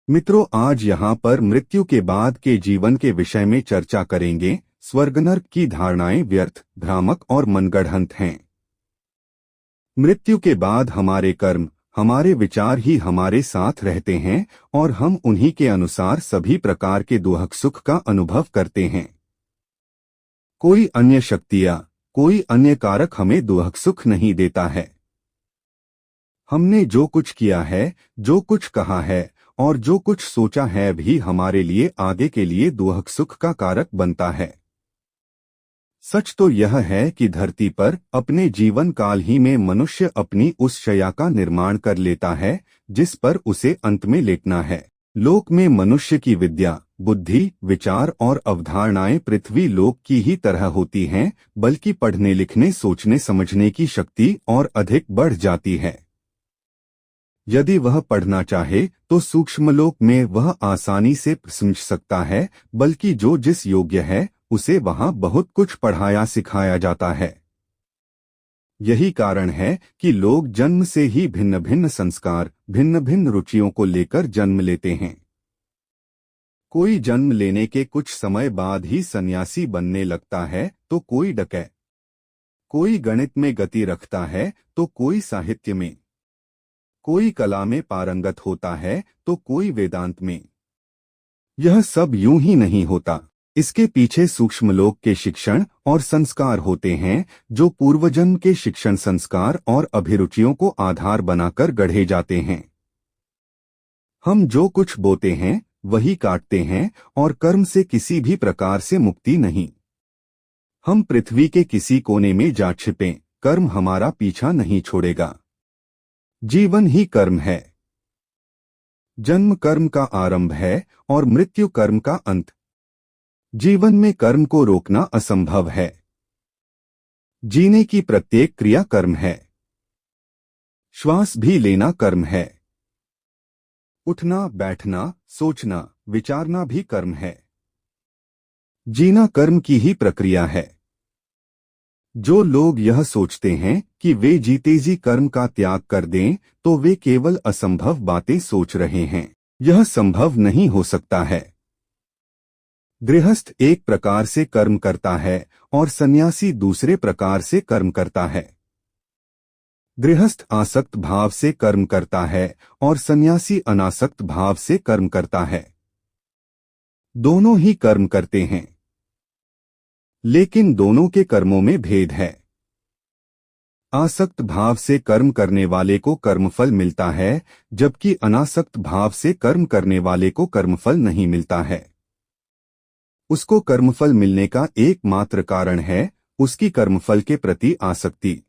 मित्रों, आज यहाँ पर मृत्यु के बाद के जीवन के विषय में चर्चा करेंगे। स्वर्ग नर्क की धारणाएं व्यर्थ, भ्रामक और मनगढ़ंत हैं। मृत्यु के बाद हमारे कर्म, हमारे विचार ही हमारे साथ रहते हैं और हम उन्हीं के अनुसार सभी प्रकार के दुख सुख का अनुभव करते हैं। कोई अन्य शक्तियाँ, कोई अन्य कारक हमें दुख सुख नहीं देता है। हमने जो कुछ किया है, जो कुछ कहा है और जो कुछ सोचा है भी हमारे लिए आगे के लिए दुख सुख का कारक बनता है। सच तो यह है कि धरती पर अपने जीवन काल ही में मनुष्य अपनी उस शैया का निर्माण कर लेता है जिस पर उसे अंत में लेटना है। लोक में मनुष्य की विद्या, बुद्धि, विचार और अवधारणाएं पृथ्वी लोक की ही तरह होती हैं, बल्कि पढ़ने लिखने सोचने समझने की शक्ति और अधिक बढ़ जाती है। यदि वह पढ़ना चाहे तो सूक्ष्मलोक में वह आसानी से समझ सकता है, बल्कि जो जिस योग्य है उसे वहां बहुत कुछ पढ़ाया सिखाया जाता है। यही कारण है कि लोग जन्म से ही भिन्न भिन्न संस्कार, भिन्न भिन्न रुचियों को लेकर जन्म लेते हैं। कोई जन्म लेने के कुछ समय बाद ही सन्यासी बनने लगता है तो कोई डकैत, कोई गणित में गति रखता है तो कोई साहित्य में, कोई कला में पारंगत होता है तो कोई वेदांत में। यह सब यूं ही नहीं होता। इसके पीछे सूक्ष्मलोक के शिक्षण और संस्कार होते हैं जो पूर्वजन्म के शिक्षण, संस्कार और अभिरुचियों को आधार बनाकर गढ़े जाते हैं। हम जो कुछ बोते हैं वही काटते हैं और कर्म से किसी भी प्रकार से मुक्ति नहीं। हम पृथ्वी के किसी कोने में जा छिपें, कर्म हमारा पीछा नहीं छोड़ेगा। जीवन ही कर्म है। जन्म कर्म का आरंभ है और मृत्यु कर्म का अंत। जीवन में कर्म को रोकना असंभव है। जीने की प्रत्येक क्रिया कर्म है। श्वास भी लेना कर्म है। उठना, बैठना, सोचना, विचारना भी कर्म है। जीना कर्म की ही प्रक्रिया है। जो लोग यह सोचते हैं कि वे जीते जी कर्म का त्याग कर दें तो वे केवल असंभव बातें सोच रहे हैं। यह संभव नहीं हो सकता है। गृहस्थ एक प्रकार से कर्म करता है और सन्यासी दूसरे प्रकार से कर्म करता है। गृहस्थ आसक्त भाव से कर्म करता है और सन्यासी अनासक्त भाव से कर्म करता है। दोनों ही कर्म करते हैं, लेकिन दोनों के कर्मों में भेद है। आसक्त भाव से कर्म करने वाले को कर्मफल मिलता है, जबकि अनासक्त भाव से कर्म करने वाले को कर्मफल नहीं मिलता है। उसको कर्मफल मिलने का एकमात्र कारण है उसकी कर्मफल के प्रति आसक्ति।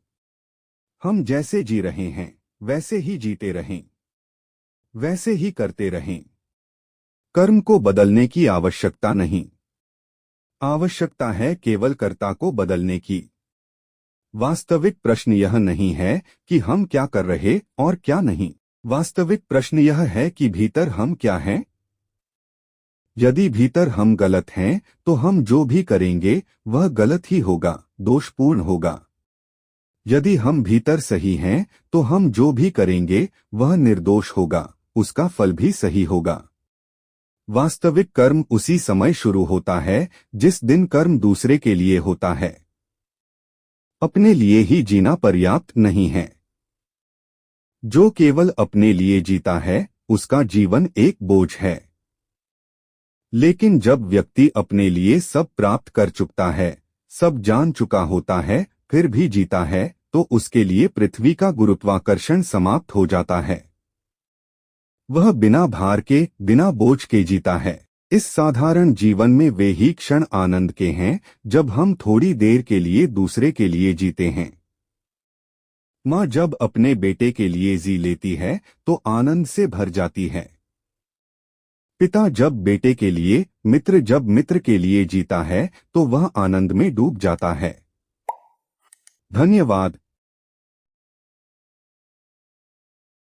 हम जैसे जी रहे हैं वैसे ही जीते रहें, वैसे ही करते रहें। कर्म को बदलने की आवश्यकता नहीं, आवश्यकता है केवल कर्ता को बदलने की। वास्तविक प्रश्न यह नहीं है कि हम क्या कर रहे और क्या नहीं। वास्तविक प्रश्न यह है कि भीतर हम क्या हैं। यदि भीतर हम गलत हैं तो हम जो भी करेंगे वह गलत ही होगा, दोषपूर्ण होगा। यदि हम भीतर सही हैं तो हम जो भी करेंगे वह निर्दोष होगा, उसका फल भी सही होगा। वास्तविक कर्म उसी समय शुरू होता है जिस दिन कर्म दूसरे के लिए होता है। अपने लिए ही जीना पर्याप्त नहीं है। जो केवल अपने लिए जीता है उसका जीवन एक बोझ है। लेकिन जब व्यक्ति अपने लिए सब प्राप्त कर चुकता है, सब जान चुका होता है, फिर भी जीता है तो उसके लिए पृथ्वी का गुरुत्वाकर्षण समाप्त हो जाता है। वह बिना भार के, बिना बोझ के जीता है। इस साधारण जीवन में वे ही क्षण आनंद के हैं जब हम थोड़ी देर के लिए दूसरे के लिए जीते हैं। माँ जब अपने बेटे के लिए जी लेती है तो आनंद से भर जाती है। पिता जब बेटे के लिए, मित्र जब मित्र के लिए जीता है तो वह आनंद में डूब जाता है। धन्यवाद।